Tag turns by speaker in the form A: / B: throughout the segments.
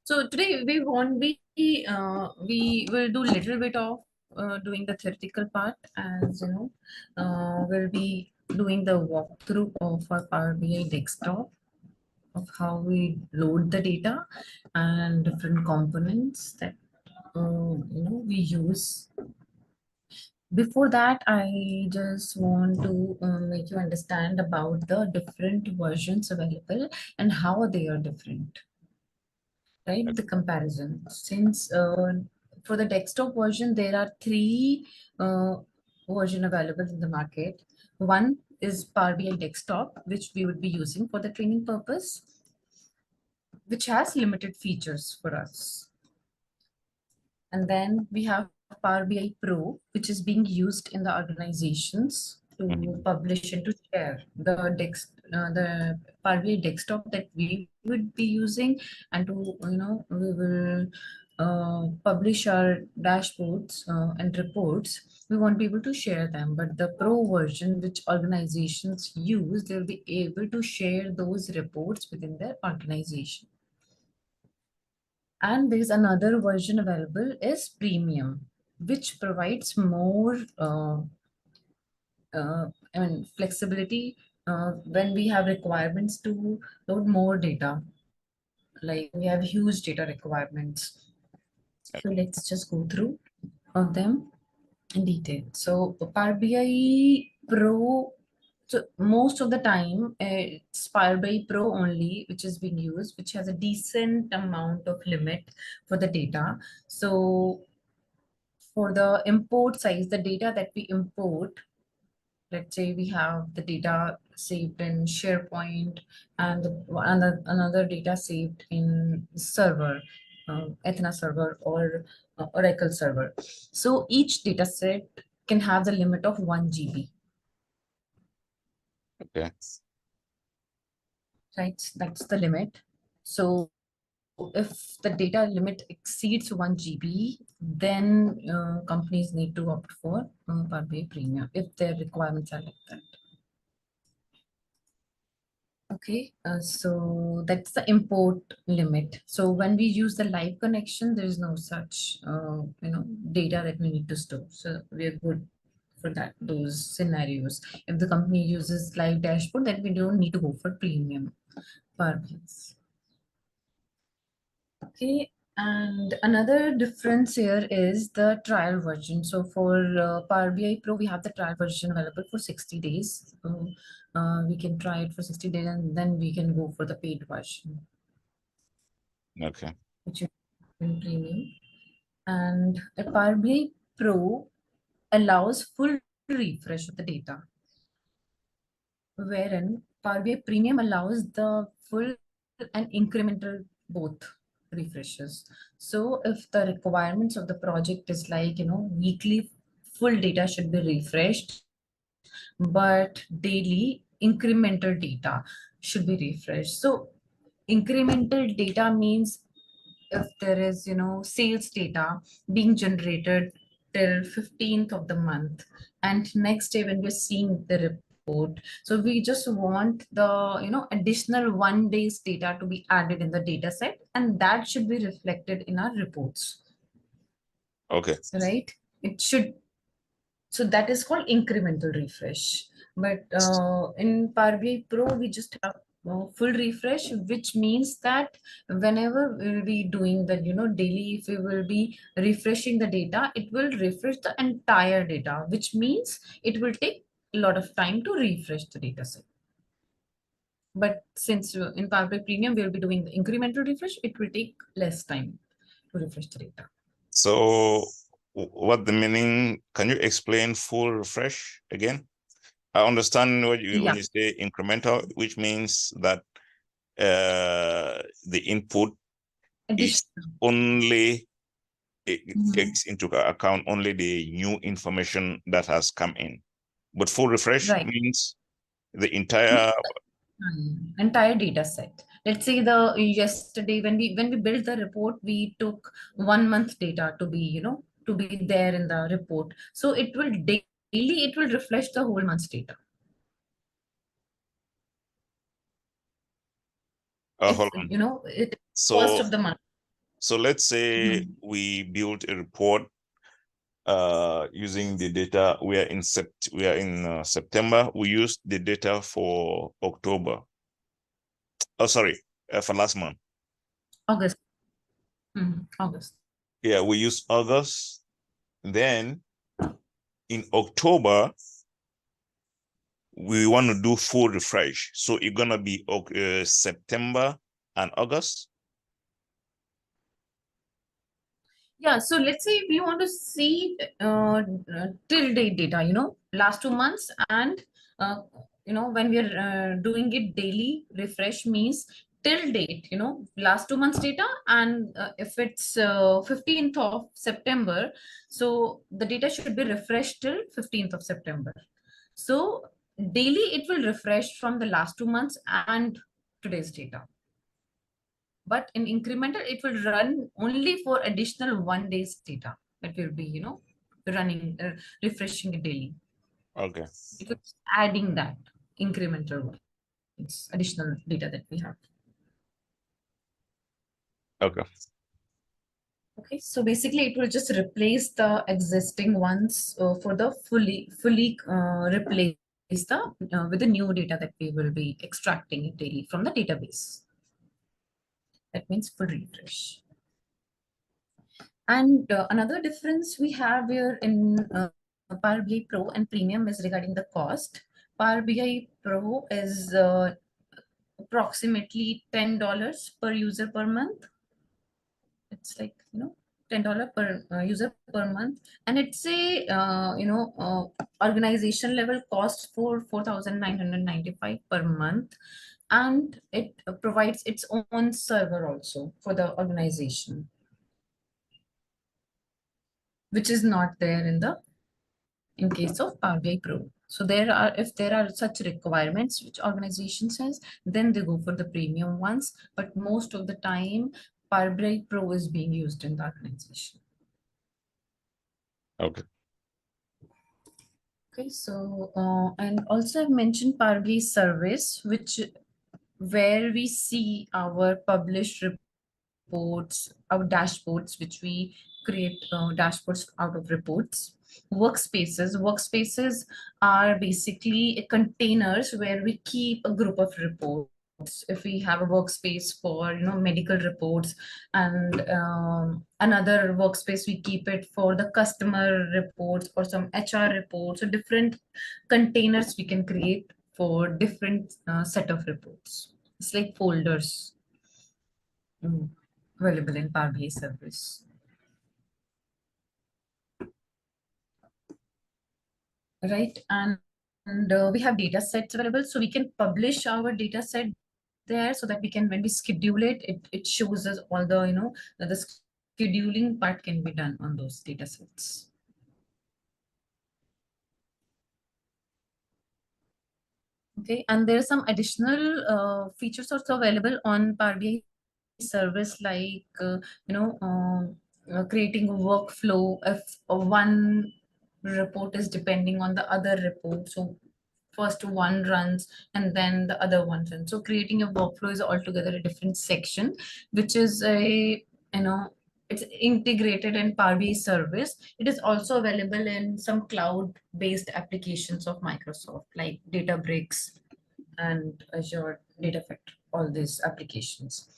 A: So today we will do little bit of doing the theoretical part, as you know, we'll be doing the walkthrough of our Power BI desktop, of how we load the data and different components that we use. Before that, I just want to make you understand about the different versions available and how they are different, right? The comparison. Since for the desktop version, there are three version available in the market. One is Power BI Desktop, which we would be using for the training purpose, which has limited features for us. And then we have Power BI Pro, which is being used in the organizations to publish and to share the Power BI desktop that we would be using, and to we will publish our dashboards and reports. We won't be able to share them, but the Pro version, which organizations use, they'll be able to share those reports within their organization. And there's another version available is Premium, which provides more flexibility when we have requirements to load more data, like we have huge data requirements. So let's just go through of them in detail. So Power BI Pro, so most of the time it's Power BI Pro only, which is being used, which has a decent amount of limit for the data. So for the import size, the data that we import, let's say we have the data saved in SharePoint and another data saved in server, Athena server or Oracle server. So each data set can have the limit of 1 GB.
B: Okay.
A: Right, that's the limit. So if the data limit exceeds 1 GB, then companies need to opt for Power BI Premium if their requirements are like that. Okay, so that's the import limit. So when we use the live connection, there is no such data that we need to store. So we are good for that, those scenarios. If the company uses live dashboard, then we don't need to go for premium purpose. Okay, and another difference here is the trial version. So for Power BI Pro, we have the trial version available for 60 days. So we can try it for 60 days and then we can go for the paid version.
B: Okay.
A: Which is in premium. And a Power BI Pro allows full refresh of the data, wherein Power BI Premium allows the full and incremental both refreshes. So if the requirements of the project is like, weekly full data should be refreshed, but daily incremental data should be refreshed. So incremental data means if there is, sales data being generated till 15th of the month, and next day when we're seeing the report, so we just want the, additional 1 day's data to be added in the data set, and that should be reflected in our reports.
B: Okay.
A: Right? It should. So that is called incremental refresh. But in Power BI Pro, we just have full refresh, which means that whenever we'll be doing the, daily, if we will be refreshing the data, it will refresh the entire data, which means it will take a lot of time to refresh the data set. But since in Power BI Premium, we'll be doing the incremental refresh, it will take less time to refresh the data.
B: So what the meaning, can you explain full refresh again? I understand what you, when you say incremental, which means that the input is only, it takes into account only the new information that has come in. But full refresh means the entire
A: data set. Let's say the yesterday when we built the report, we took 1 month data to be, to be there in the report. So it will daily, it will refresh the whole month's data.
B: hold on.
A: It first of the month.
B: So let's say we built a report using the data. We are in September. We used the data for October. Oh, sorry, for last month.
A: August. August.
B: Yeah, we use August. Then in October, we want to do full refresh. So it's gonna be September and August.
A: Yeah, so let's say we want to see till date data, last 2 months, and when we are doing it daily, refresh means till date, last 2 months data, and if it's 15th of September, so the data should be refreshed till 15th of September. So daily it will refresh from the last 2 months and today's data. But in incremental, it will run only for additional 1 day's data. That will be, running, refreshing it daily.
B: Okay.
A: It was adding that incremental ones, additional data that we have.
B: Okay.
A: Okay, so basically it will just replace the existing ones for the fully replace the with the new data that we will be extracting it daily from the database. That means full refresh. And another difference we have here in Power BI Pro and Premium is regarding the cost. Power BI Pro is approximately $10 per user per month. It's like, $10 per user per month. And it's a, organization level cost for 4,995 per month. And it provides its own server also for the organization, which is not there in case of Power BI Pro. So if there are such requirements which organization says, then they go for the premium ones. But most of the time, Power BI Pro is being used in the organization.
B: Okay.
A: Okay, so and also I've mentioned Power BI service, where we see our published reports, our dashboards, which we create dashboards out of reports. Workspaces are basically containers where we keep a group of reports. If we have a workspace for medical reports, and another workspace we keep it for the customer reports or some HR reports, or different containers we can create for different set of reports. It's like folders available in Power BI service. Right, and we have data sets available, so we can publish our data set there, so that we can, when we schedule it shows us all the scheduling part can be done on those data sets. Okay, and there are some additional features also available on Power BI service, like creating a workflow. If one report is depending on the other report, so first one runs and then the other one runs. So creating a workflow is altogether a different section, which is it's integrated in Power BI service. It is also available in some cloud-based applications of Microsoft, like Databricks and Azure Data Factory, all these applications.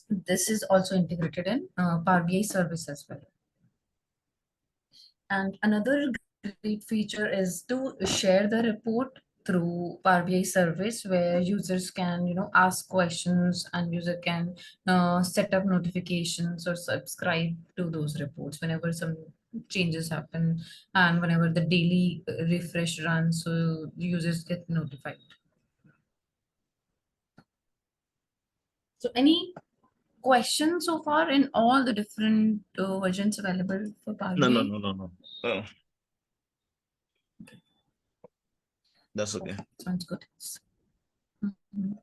A: This is also integrated in Power BI service as well. And another great feature is to share the report through Power BI service, where users can, ask questions, and user can set up notifications or subscribe to those reports whenever some changes happen, and whenever the daily refresh runs, so users get notified. So any questions so far in all the different versions available for Power BI?
B: No. Oh. That's okay.
A: Sounds good. Mhm.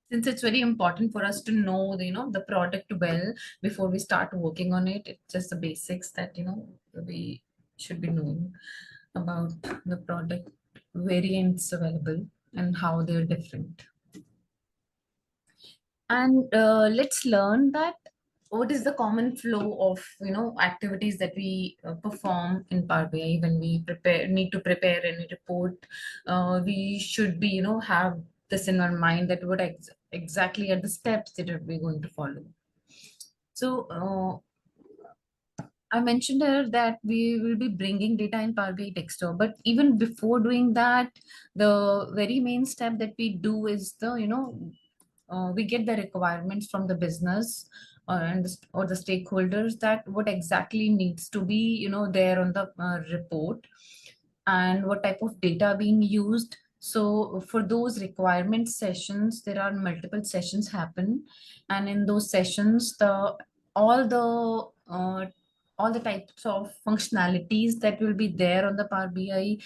A: Since it's very important for us to know the product well before we start working on it, it's just the basics that we should be knowing about the product variants available and how they're different. And let's learn that what is the common flow of activities that we perform in Power BI when we need to prepare any report. We should be have this in our mind that what exactly are the steps that we're going to follow. So I mentioned here that we will be bringing data in Power BI Texture, but even before doing that, the very main step that we do is we get the requirements from the business or the stakeholders that what exactly needs to be there on the report, and what type of data being used. So for those requirement sessions, there are multiple sessions happen, and in those sessions, all the uh, all the types of functionalities that will be there on the Power BI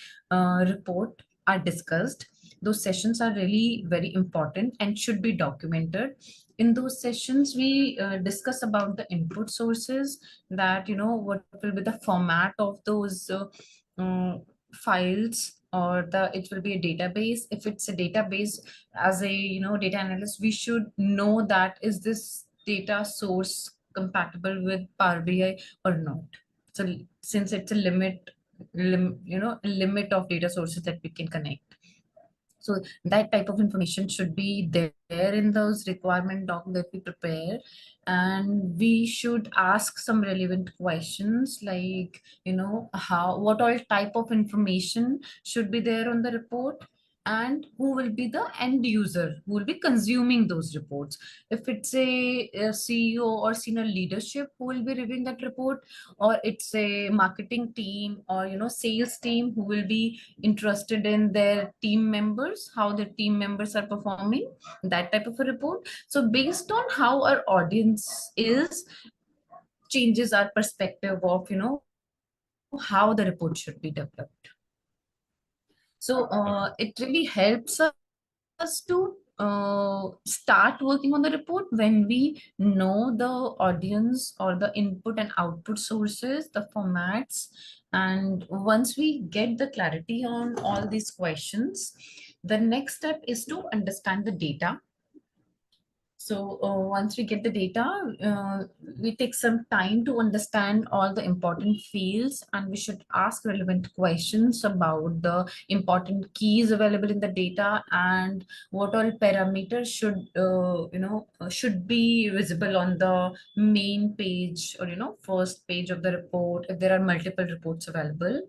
A: report are discussed. Those sessions are really very important and should be documented. In those sessions, we discuss about the input sources, that what will be the format of those uh, files, or it will be a database. If it's a database, as a data analyst, we should know that is this data source compatible with Power BI or not. So since it's a limit of data sources that we can connect, so that type of information should be there in those requirement doc that we prepare. And we should ask some relevant questions like, how, what all type of information should be there on the report, and who will be the end user who will be consuming those reports. If it's a CEO or senior leadership who will be reviewing that report, or it's a marketing team or sales team who will be interested in their team members, how their team members are performing, that type of a report. So based on how our audience is, changes our perspective of how the report should be developed. So it really helps us to start working on the report when we know the audience or the input and output sources, the formats. And once we get the clarity on all these questions, the next step is to understand the data. So once we get the data, we take some time to understand all the important fields, and we should ask relevant questions about the important keys available in the data, and what all parameters should be visible on the main page, or first page of the report if there are multiple reports available.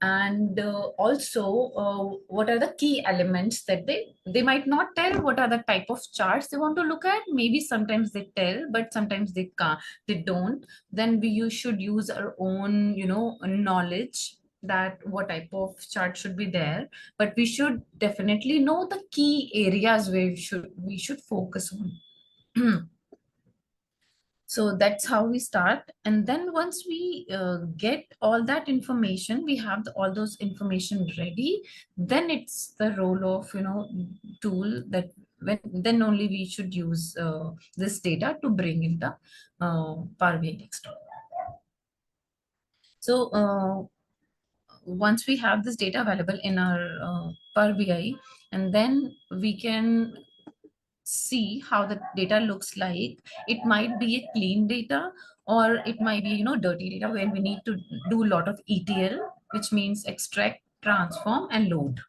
A: And also what are the key elements that they might not tell what are the type of charts they want to look at. Maybe sometimes they tell, but sometimes they can't, they don't. Then you should use our own knowledge that what type of chart should be there. But we should definitely know the key areas where we should focus on. So that's how we start. And then once we get all that information, we have all those information ready, then it's the role of tool that then only we should use this data to bring in the Power BI desktop. So once we have this data available in our Power BI, and then we can see how the data looks like. It might be a clean data, or it might be dirty data where we need to do a lot of ETL, which means extract, transform, and load.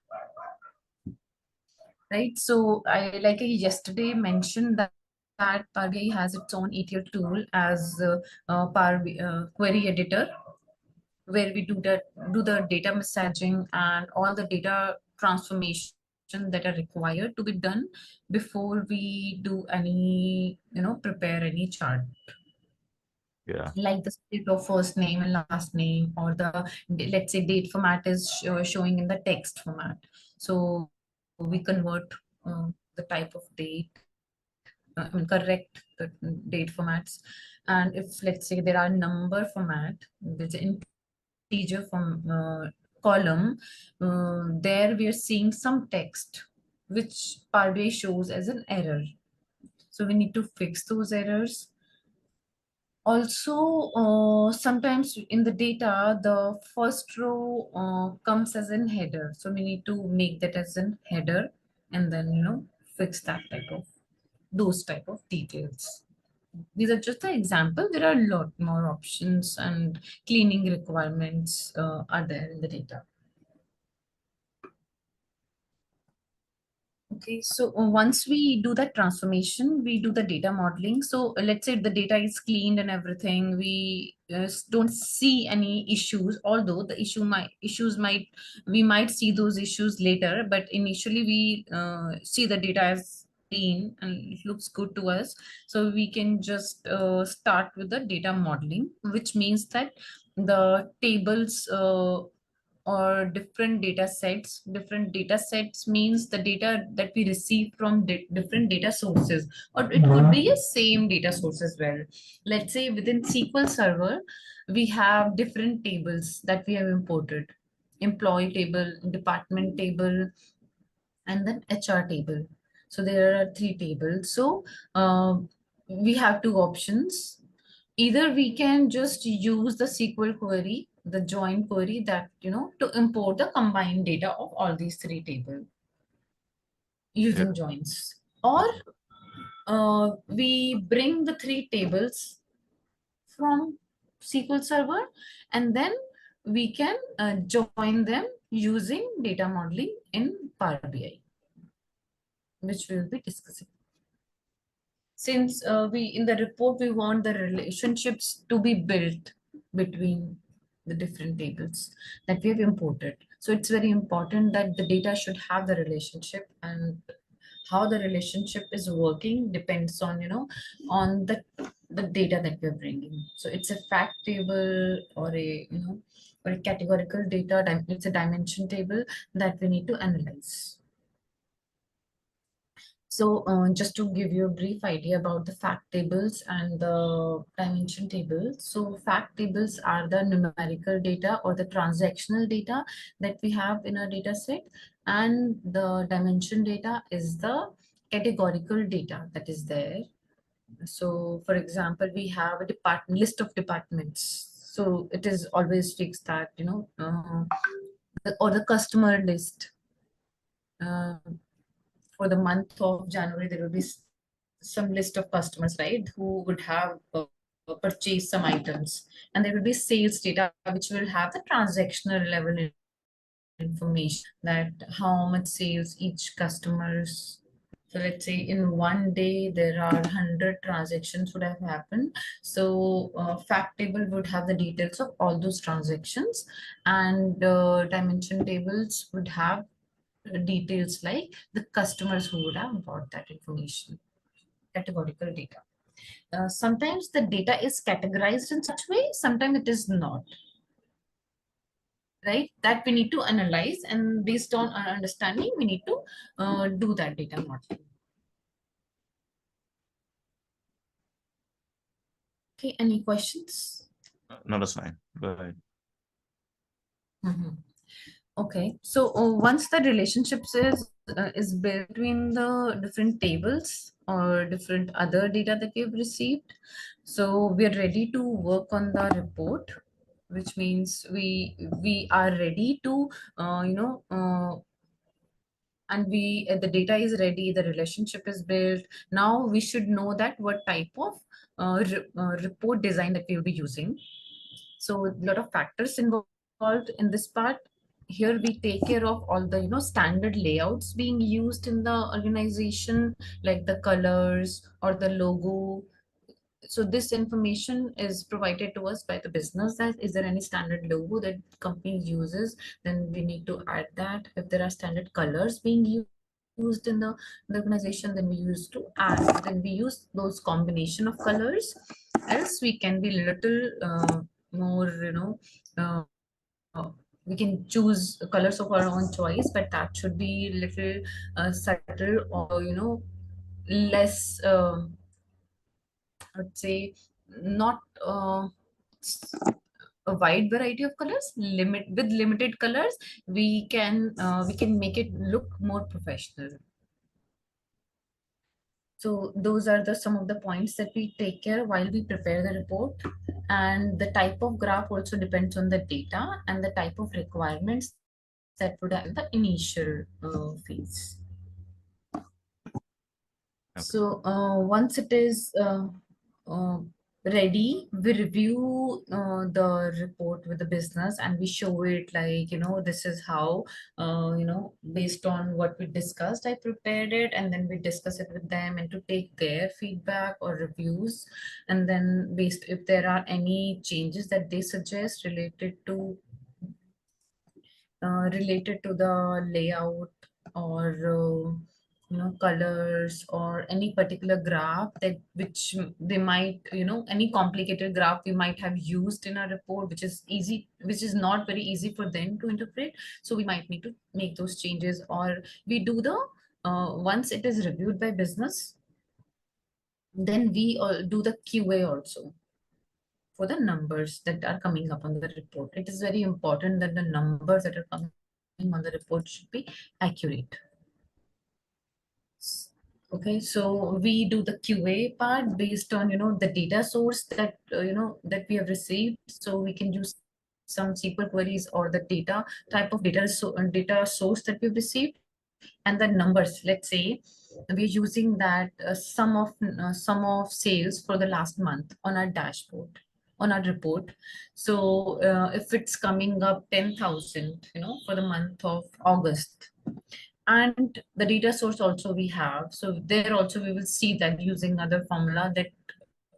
A: Right. So I yesterday mentioned that Power BI has its own ETL tool as query editor, where we do the data messaging and all the data transformation that are required to be done before we do prepare any chart.
B: Yeah.
A: Like the split of first name and last name, or let's say date format is showing in the text format. So we convert the type of date, correct the date formats. And if let's say there are number format, there's an integer from column, there we are seeing some text which Power BI shows as an error. So we need to fix those errors. Also, sometimes in the data, the first row comes as in header. So we need to make that as in header, and then, fix that type of those type of details. These are just the example. There are a lot more options and cleaning requirements are there in the data. Okay, so once we do that transformation, we do the data modeling. So let's say the data is cleaned and everything, we don't see any issues, although the issues might, we might see those issues later, but initially we see the data as clean and it looks good to us. So we can just start with the data modeling, which means that the tables or different data sets. Different data sets means the data that we receive from different data sources, or it could be a same data source as well. Let's say within SQL Server, we have different tables that we have imported: employee table, department table, and then HR table. So there are three tables. So we have two options. Either we can just use the SQL query, the join query, that to import the combined data of all these three tables using joins, or we bring the three tables from SQL Server, and then we can join them using data modeling in Power BI, which we will be discussing. Since we in the report we want the relationships to be built between the different tables that we have imported, so it's very important that the data should have the relationship, and how the relationship is working depends on on the data that we're bringing. So it's a fact table or a or a categorical data, it's a dimension table that we need to analyze. So just to give you a brief idea about the fact tables and the dimension tables. So fact tables are the numerical data or the transactional data that we have in a data set. And the dimension data is the categorical data that is there. So for example, we have a department list of departments. So it is always fixed that, or the customer list. Uh, for the month of January, there will be some list of customers, right, who would have purchased some items. And there will be sales data, which will have the transactional level information, that how much sales each customers. So let's say in one day, there are 100 transactions would have happened. So fact table would have the details of all those transactions, and dimension tables would have details like the customers who would have bought that information, categorical data. Sometimes the data is categorized in such way, sometimes it is not, right? That we need to analyze, and based on our understanding, we need to do that data modeling. Okay, any questions?
B: No, that's fine. Go ahead.
A: Okay, so once the relationships is built between the different tables or different other data that we've received, so we are ready to work on the report, which means we are ready to and we the data is ready, the relationship is built. Now we should know that what type of report design that we will be using. So a lot of factors involved in this part. Here we take care of all the standard layouts being used in the organization, like the colors or the logo. So this information is provided to us by the business, that is there any standard logo that company uses, then we need to add that. If there are standard colors being used in the organization, then we used to add, then we use those combination of colors. Else we can be little more we can choose colors of our own choice, but that should be little subtle, or less I would say not a wide variety of colors. With limited colors, we can make it look more professional. So those are the some of the points that we take care while we prepare the report. And the type of graph also depends on the data and the type of requirements that would have in the initial phase. So once it is uh, ready, we review the report with the business and we show it like, this is how, based on what we discussed, I prepared it, and then we discuss it with them and to take their feedback or reviews. And then based if there are any changes that they suggest related to the layout or colors or any particular graph that which they might any complicated graph we might have used in our report, which is not very easy for them to interpret, so we might need to make those changes. Or we do the once it is reviewed by business, then we do the QA also for the numbers that are coming up on the report. It is very important that the numbers that are coming on the report should be accurate. Okay, so we do the QA part based on the data source that that we have received. So we can use some SQL queries or the data type of data source that we've received, and the numbers. Let's say we're using that sum of sales for the last month on our dashboard, on our report. So if it's coming up 10,000, for the month of August, and the data source also we have, so there also we will see that using other formula that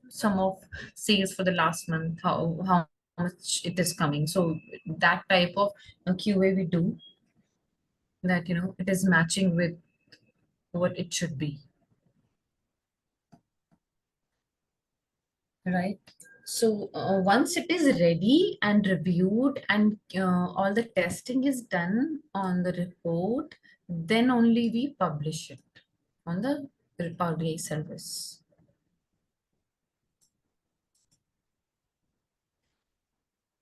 A: sum of sales for the last month, how much it is coming. So that type of QA we do, that it is matching with what it should be, right? So once it is ready and reviewed and all the testing is done on the report, then only we publish it on the Power BI service.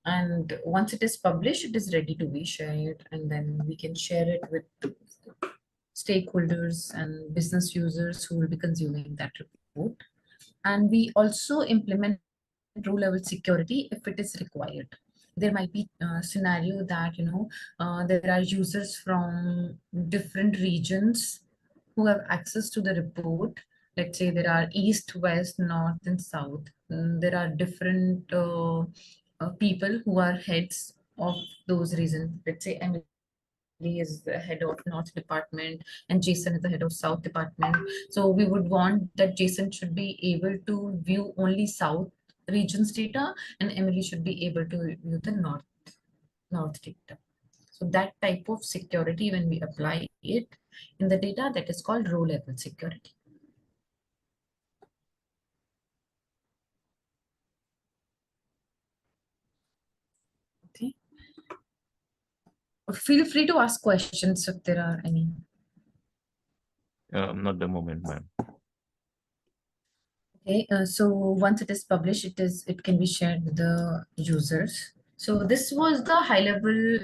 A: And once it is published, it is ready to be shared, and then we can share it with stakeholders and business users who will be consuming that report. And we also implement row level security if it is required. There might be a scenario that there are users from different regions who have access to the report. Let's say there are east, west, north, and south. There are different people who are heads of those regions. Let's say Emily is the head of North Department and Jason is the head of South Department. So we would want that Jason should be able to view only South regions data, and Emily should be able to view the North data. So that type of security, when we apply it in the data, that is called row level security. Okay. Feel free to ask questions if there are any.
B: Not the moment, ma'am.
A: Okay, so once it is published, it can be shared with the users. So this was the high level,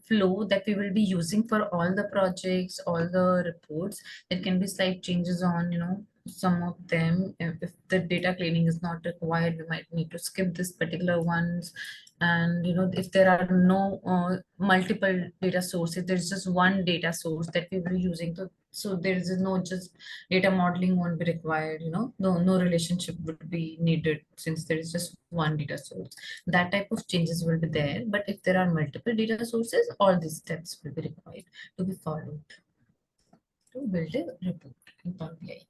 A: flow that we will be using for all the projects, all the reports. There can be slight changes on, some of them. If the data cleaning is not required, we might need to skip this particular ones. And if there are no multiple data sources, there's just one data source that we will be using. So there is no just data modeling won't be required, no relationship would be needed since there is just one data source. That type of changes will be there, but if there are multiple data sources, all these steps will be required to be followed to build a report in Power BI.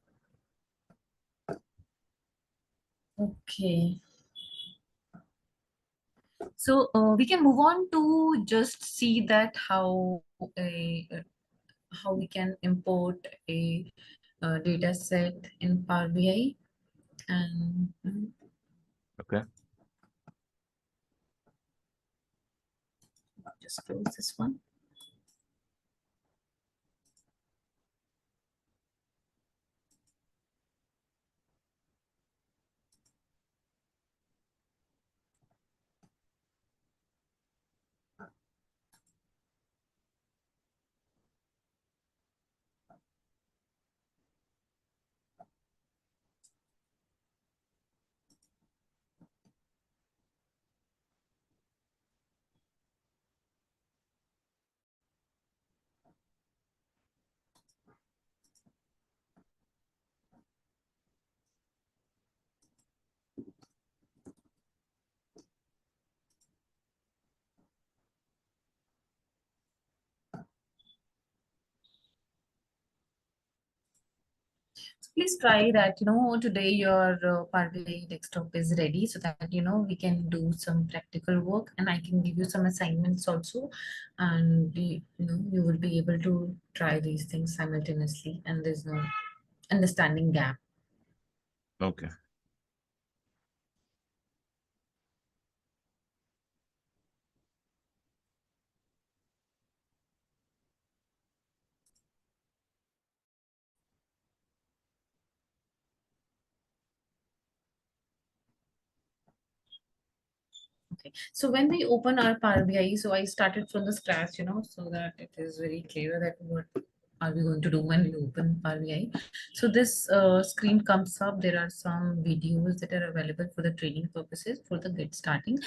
A: Okay, so we can move on to just see that how we can import a, data set in Power BI. And
B: Okay.
A: just close this one. Please try that, today your Power BI desktop is ready so that, we can do some practical work and I can give you some assignments also. And, you will be able to try these things simultaneously and there's no understanding gap.
B: Okay.
A: Okay. So when we open our Power BI, so I started from the scratch, so that it is very clear that what are we going to do when we open Power BI. So this screen comes up. There are some videos that are available for the training purposes for the get starting.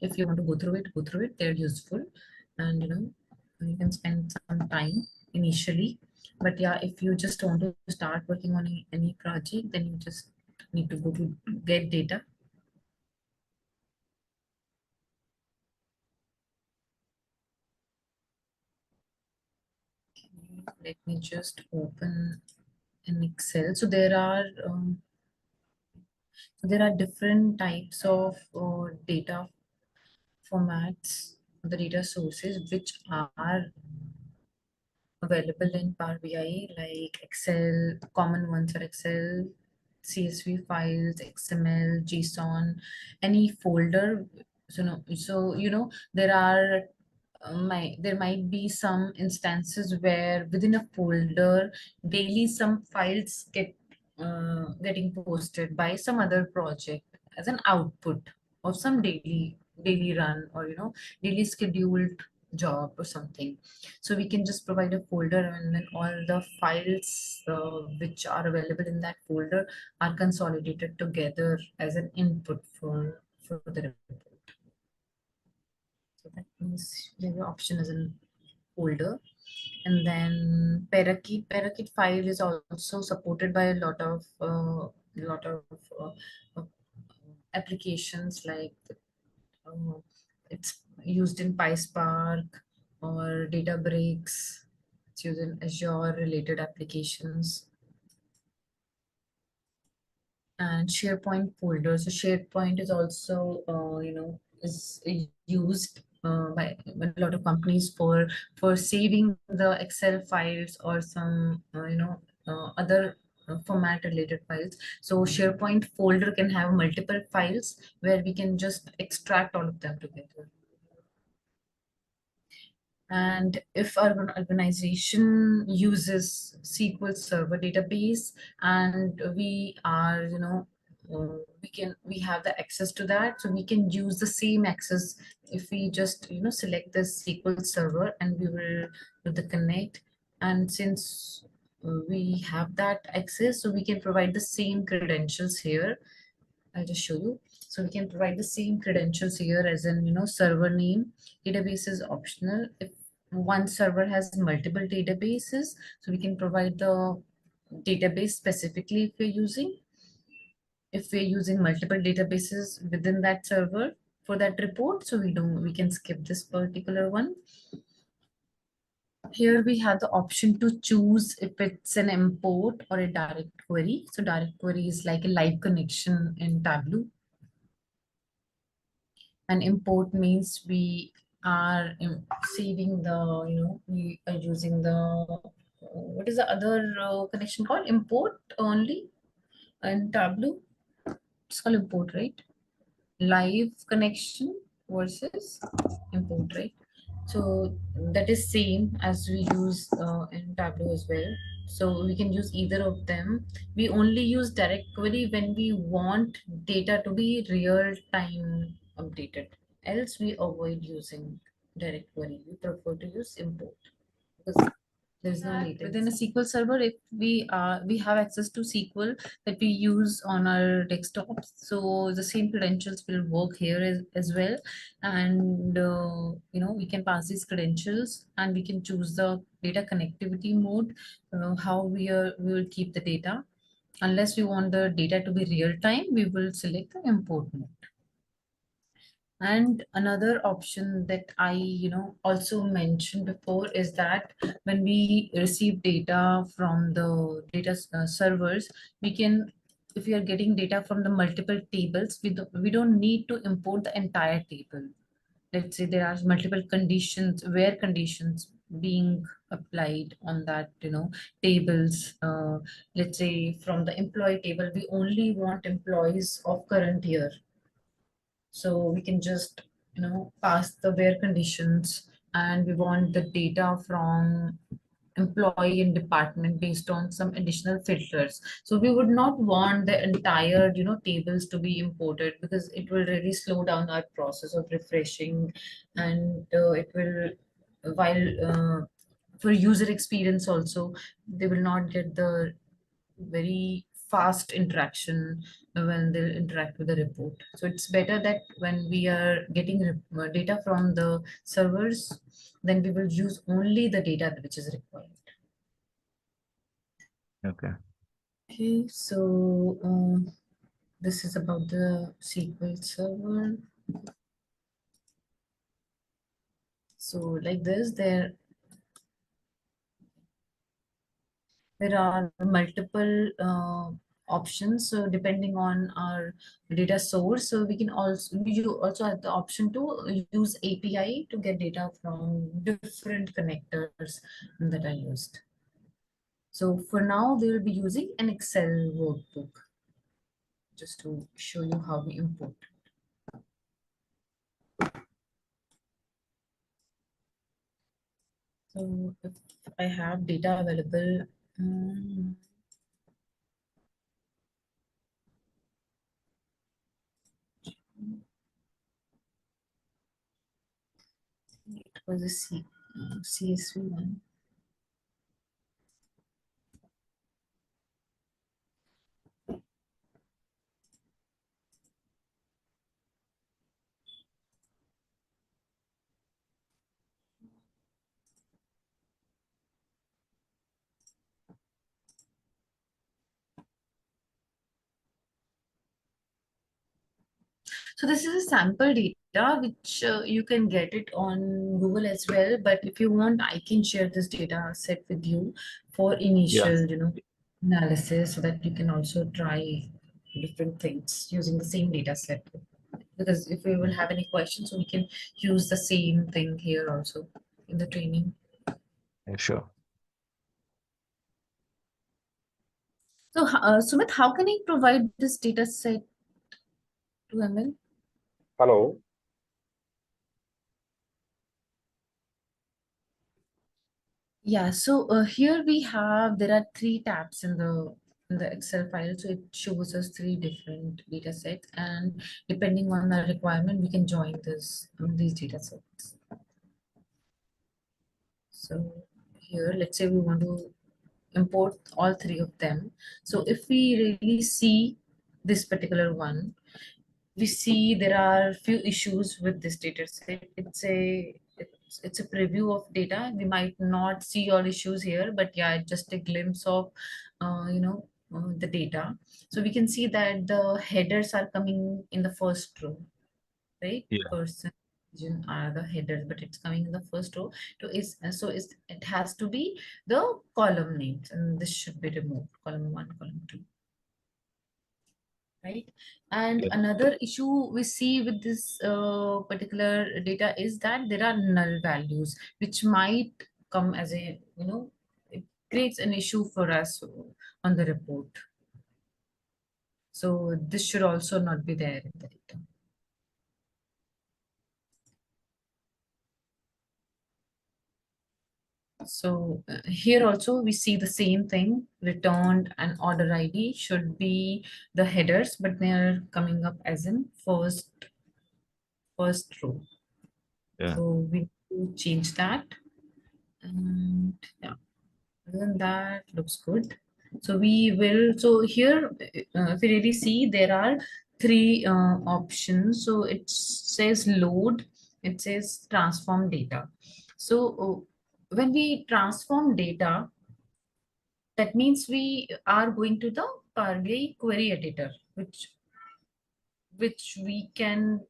A: If you want to go through it. They're useful, and you can spend some time initially. But yeah, if you just want to start working on any project, then you just need to go to get data. Let me just open an Excel. So there are different types of data formats, the data sources which are available in Power BI, like Excel. Common ones are Excel, CSV files, XML, JSON, any folder. So no, so there might be some instances where within a folder daily some files getting posted by some other project as an output of some daily run, or daily scheduled job or something. So we can just provide a folder and then all the files which are available in that folder are consolidated together as an input for the report. So that means the option is in folder. And then Parakit 5 is also supported by a lot of uh, uh, applications, like uh, it's used in PySpark or Databricks. It's used in Azure related applications. And SharePoint folder. So SharePoint is also, is used by a lot of companies for saving the Excel files or some, other format related files. So SharePoint folder can have multiple files where we can just extract all of them together. And if our organization uses SQL Server database, and we are, we have the access to that, so we can use the same access if we just, select the SQL Server and we will do the connect. And since we have that access, so we can provide the same credentials here. I'll just show you. So we can provide the same credentials here as in, server name. Database is optional. If one server has multiple databases, so we can provide the database specifically if we're using. If we're using multiple databases within that server for that report, so we can skip this particular one. Here we have the option to choose if it's an import or a direct query. So direct query is like a live connection in Tableau. And import means we are saving the, we are using the, what is the other connection called? Import only in Tableau. It's called import, right? Live connection versus import, right? So that is same as we use in Tableau as well. So we can use either of them. We only use direct query when we want data to be real time updated. Else we avoid using direct query. We prefer to use import because there's no latency. Within a SQL server, if we have access to SQL that we use on our desktops, so the same credentials will work here as well. And we can pass these credentials and we can choose the data connectivity mode, how we will keep the data. Unless we want the data to be real time, we will select the import mode. And another option that I, also mentioned before is that when we receive data from the data servers, we can, if we are getting data from the multiple tables, we don't need to import the entire table. Let's say there are multiple conditions, where conditions being applied on that, tables. Let's say from the employee table, we only want employees of current year, so we can just, pass the where conditions, and we want the data from employee and department based on some additional filters. So we would not want the entire, tables to be imported, because it will really slow down our process of refreshing, and it will, while for user experience also, they will not get the very fast interaction when they interact with the report. So it's better that when we are getting data from the servers, then we will use only the data which is required.
B: Okay.
A: Okay, so this is about the SQL Server. So like this, there are multiple options. So depending on our data source, so you also have the option to use API to get data from different connectors that I used. So for now, we will be using an Excel workbook just to show you how we import. So if I have data available, it was a CSV one. So this is a sample data which you can get it on Google as well. But if you want, I can share this data set with you for
B: Yeah.
A: initial, analysis, so that you can also try different things using the same data set. Because if we will have any questions, so we can use the same thing here also in the training.
B: Yeah, sure.
A: So Sumit, how can I provide this data set to ML?
C: Hello.
A: Yeah, so here we have, there are three tabs in the Excel file. So it shows us three different data sets, and depending on our requirement, we can join these data sets. So here, let's say we want to import all three of them. So if we really see this particular one, we see there are few issues with this data set. It's a preview of data. We might not see all issues here, but yeah, just a glimpse of the data. So we can see that the headers are coming in the first row, right?
B: Yeah.
A: Person region are the headers, but it's coming in the first row. It has to be the column names, and this should be removed. Column 1, column 2. Right, and
B: Yeah.
A: another issue we see with this particular data is that there are null values which might come as a, it creates an issue for us on the report. So this should also not be there in the data. So here also we see the same thing, returned and order ID should be the headers, but they are coming up as in first row.
B: Yeah.
A: So we need to change that. And yeah, other than that, looks good. So we will, so here, if you really see, there are three options. So it says load, it says transform data. So when we transform data, that means we are going to the Power BI query editor, which we can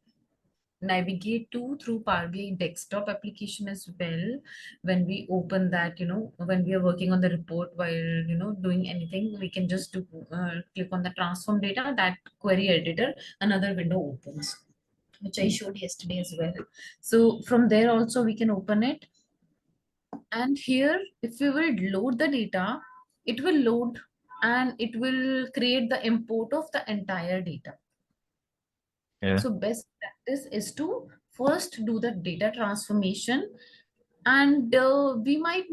A: navigate to through Power BI desktop application as well. When we open that, when we are working on the report while, doing anything, we can just click on the transform data, that query editor, another window opens, which I showed yesterday as well. So from there also we can open it. And here, if we will load the data, it will load and it will create the import of the entire data.
B: Yeah.
A: So best practice is to first do the data transformation, and we might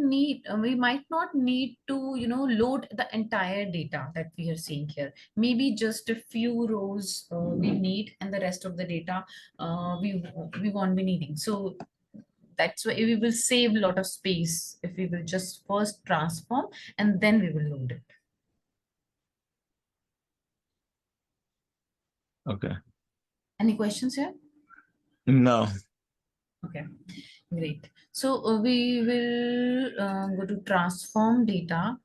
A: not need to load the entire data that we are seeing here. Maybe just a few rows we need, and the rest of the data we won't be needing. So that's why we will save a lot of space if we will just first transform and then we will load it.
B: Okay.
A: Any questions here?
B: No.
A: Okay, great. So we will go to transform data.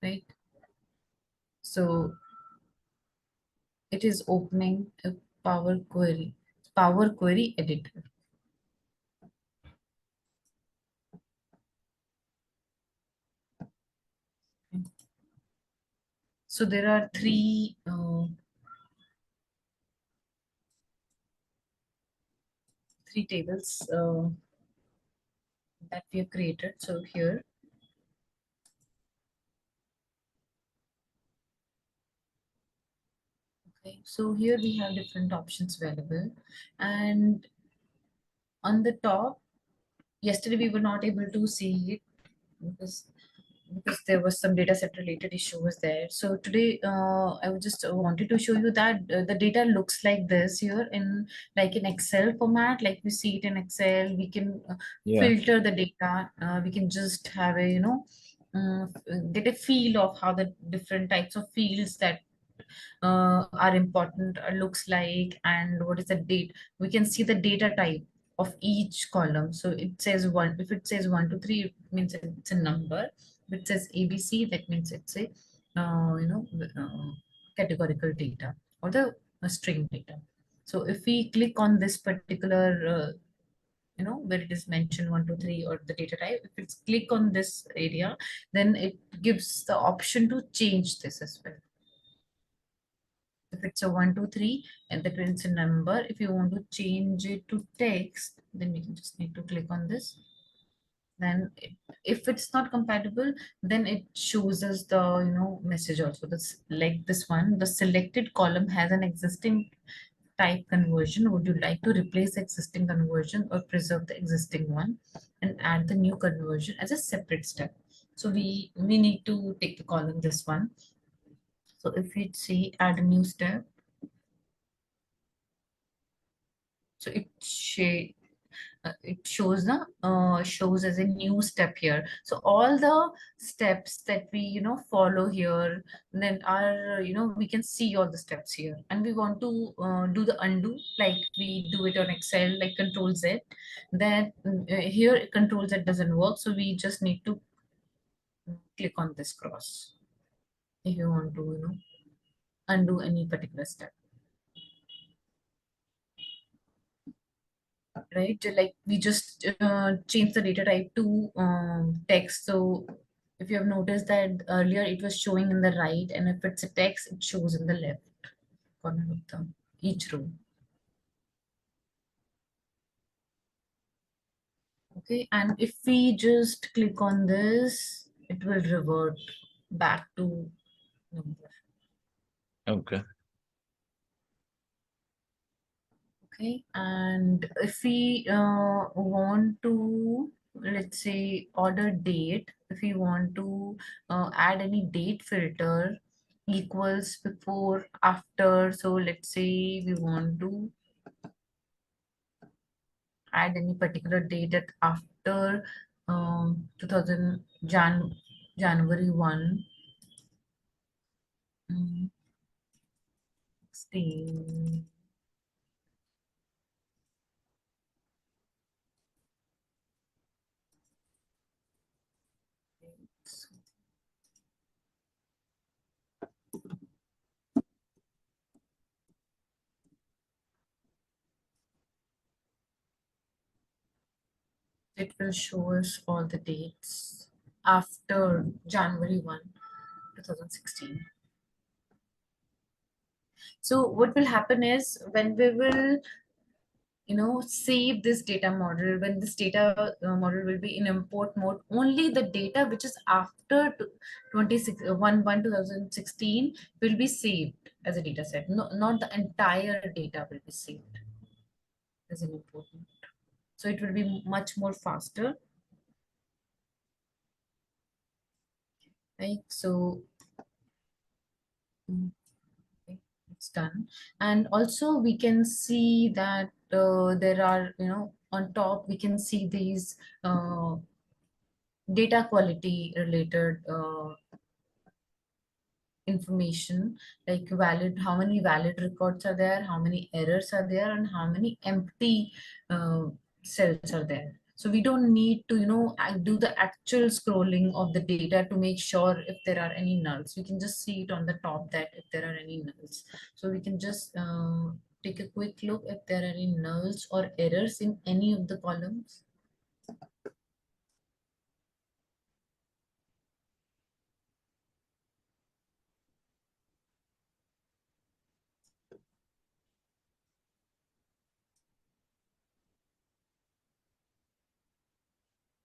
A: Right. So it is opening a Power Query editor. So there are three tables that we have created. So here, okay, so here we have different options available, and on the top, yesterday we were not able to see it because there was some data set related issue was there. So today I would just wanted to show you that the data looks like this here in like in Excel format, like we see it in Excel. We can
B: Yeah.
A: filter the data. We can just have a get a feel of how the different types of fields that are important looks like, and what is the date. We can see the data type of each column. So it says one, if it says 1 to 3, it means it's a number. If it says ABC, that means it's a categorical data or the string data. So if we click on this particular where it is mentioned 1 to 3 or the data type, if it's click on this area, then it gives the option to change this as well. If it's a 1 to 3 and that means a number, if you want to change it to text, then we can just need to click on this. Then if it's not compatible, then it shows us the message also. That's like this one, the selected column has an existing type conversion. Would you like to replace the existing conversion or preserve the existing one and add the new conversion as a separate step? So we need to take the column this one. So if we see add a new step, so it shows as a new step here. So all the steps that we follow here, then are we can see all the steps here, and we want to do the undo like we do it on Excel, like Control Z. Then here Control Z doesn't work, so we just need to click on this cross if you want to undo any particular step. Right? Like we just change the data type to text. So if you have noticed that earlier it was showing in the right, and if it's a text, it shows in the left corner of the each row. Okay, and if we just click on this, it will revert back to number.
B: Okay.
A: Okay, and if we want to, let's say, order date, if we want to add any date filter, equals, before, after. So let's say we want to add any particular date at after 2000 January 1, 16. it will show us all the dates after January 1, 2016. So what will happen is when we will save this data model, when this data model will be in import mode, only the data which is after 26 1 2016 will be saved as a data set. No, not the entire data will be saved as an import mode. So it will be much more faster, right? So mm, okay, it's done. And also we can see that there are, on top we can see these data quality related information, like valid, how many valid records are there, how many errors are there, and how many empty uh, cells are there. So we don't need to do the actual scrolling of the data to make sure if there are any nulls. We can just see it on the top that if there are any nulls. So we can just take a quick look if there are any nulls or errors in any of the columns.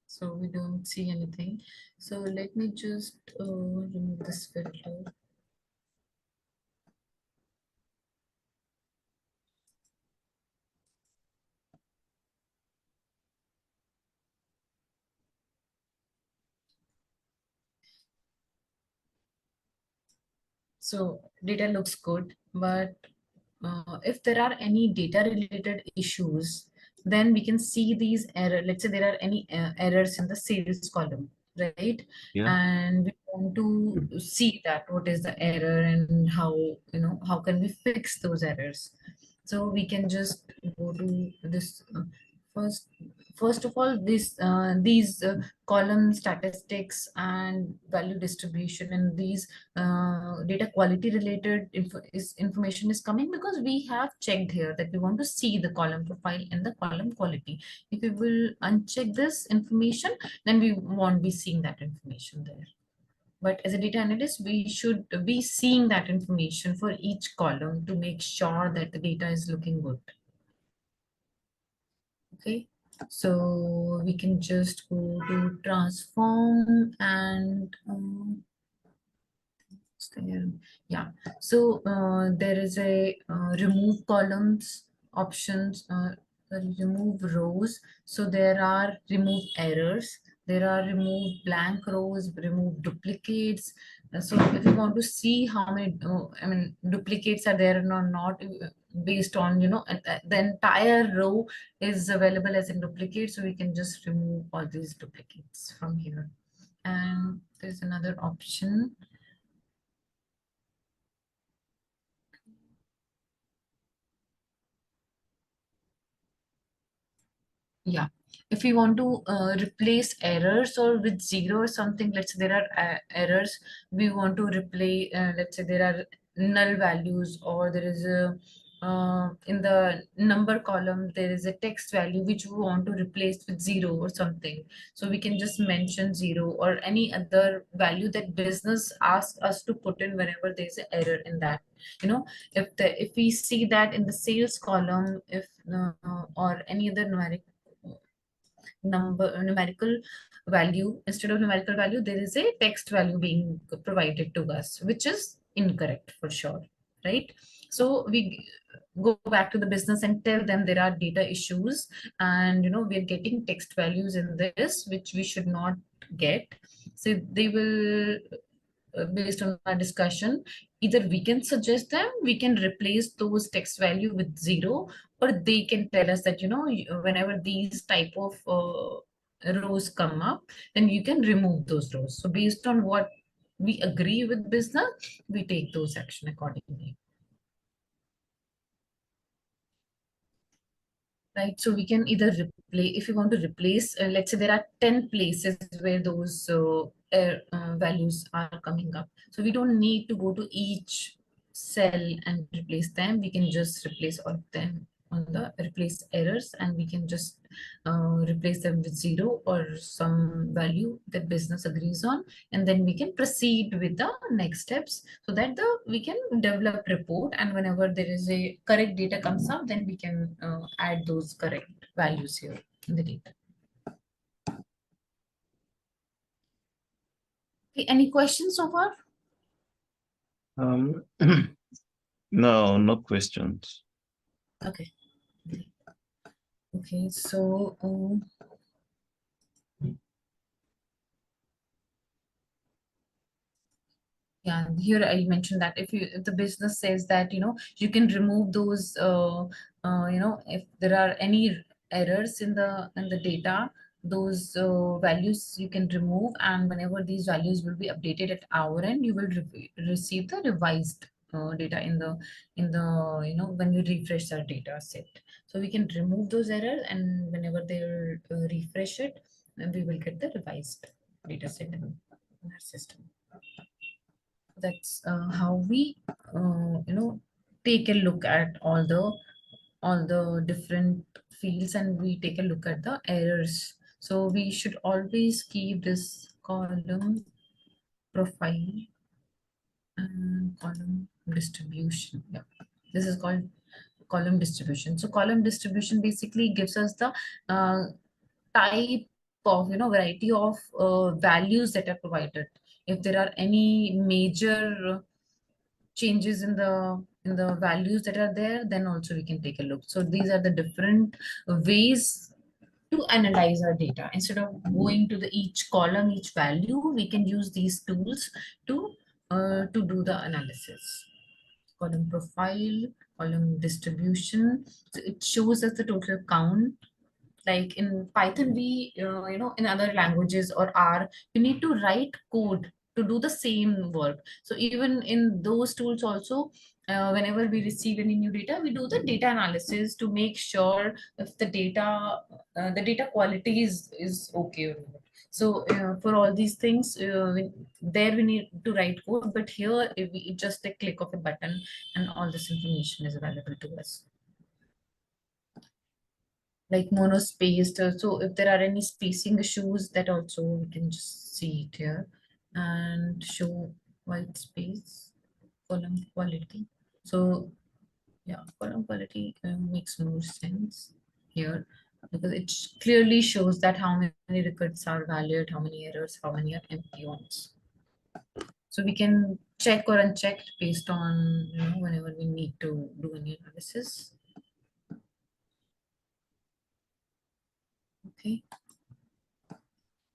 A: So we don't see anything. So let me just remove this filter. So data looks good, but if there are any data related issues, then we can see these error. Let's say there are any errors in the sales column, right?
B: Yeah.
A: And we want to see that what is the error and how can we fix those errors. So we can just go to this first. First of all, these column statistics and value distribution and these data quality related information is coming because we have checked here that we want to see the column profile and the column quality. If we will uncheck this information, then we won't be seeing that information there. But as a data analyst, we should be seeing that information for each column to make sure that the data is looking good. Okay, so we can just go to transform and there. Yeah, so there is a remove columns options, remove rows. So there are remove errors, there are remove blank rows, remove duplicates. So if you want to see how many, duplicates are there or not, based on, the entire row is available as a duplicate. So we can just remove all these duplicates from here. And there's another option. Yeah, if we want to replace errors or with zero or something, let's say there are errors, we want to replace, let's say there are null values, or there is a, in the number column, there is a text value which we want to replace with zero or something. So we can just mention zero or any other value that business asks us to put in whenever there's an error in that. If we see that in the sales column, if or any other numerical value, instead of numerical value there is a text value being provided to us, which is incorrect for sure, right? So we go back to the business and tell them there are data issues, and we're getting text values in this which we should not get. So they will, based on our discussion, either we can suggest them, we can replace those text value with zero, or they can tell us that whenever these type of rows come up, then you can remove those rows. So based on what we agree with business, we take those action accordingly. Right, so we can either replace, if you want to replace, let's say there are 10 places where those values are coming up. So we don't need to go to each cell and replace them. We can just replace all of them on the replace errors, and we can just replace them with 0 or some value that business agrees on, and then we can proceed with the next steps so that we can develop report, and whenever there is a correct data comes up, then we can add those correct values here in the data. Okay, any questions so far?
C: No, no questions.
A: Okay. Okay, so yeah, here I mentioned that if the business says that you can remove those if there are any errors in the data, those values you can remove, and whenever these values will be updated at our end, you will receive the revised data in the when you refresh our data set. So we can remove those errors, and whenever they refresh it, then we will get the revised data set in our system. That's how we take a look at all the different fields, and we take a look at the errors. So we should always keep this column profile and column distribution. Yeah, this is called column distribution. So column distribution basically gives us the type of variety of values that are provided. If there are any major changes in the values that are there, then also we can take a look. So these are the different ways to analyze our data. Instead of going to the each column, each value, we can use these tools to do the analysis. Column profile, column distribution. So it shows us the total count. Like in Python, we in other languages or R, you need to write code to do the same work. So even in those tools also, whenever we receive any new data, we do the data analysis to make sure if the data quality is okay or not. So for all these things, there we need to write code, but here it's just a click of a button and all this information is available to us. Like monospaced. So if there are any spacing issues, that also we can just see it here, and show white space, column quality. So yeah, column quality makes more sense here, because it clearly shows that how many records are valid, how many errors, how many are empty ones. So we can check or uncheck based on whenever we need to do any analysis. Okay.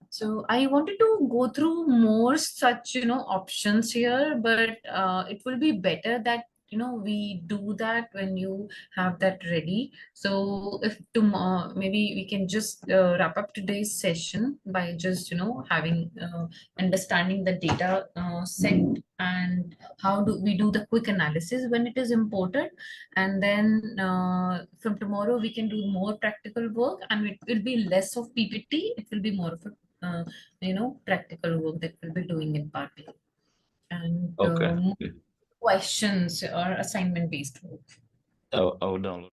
A: So I wanted to go through more such, options here, but it will be better that, we do that when you have that ready. So if tomorrow, maybe we can just wrap up today's session by just, having understanding the data set, and how do we do the quick analysis when it is imported. And then from tomorrow, we can do more practical work, and it will be less of PPT. It will be more of a practical work that we'll be doing in part A, and
C: Okay.
A: questions or assignment based work.
C: I'll download.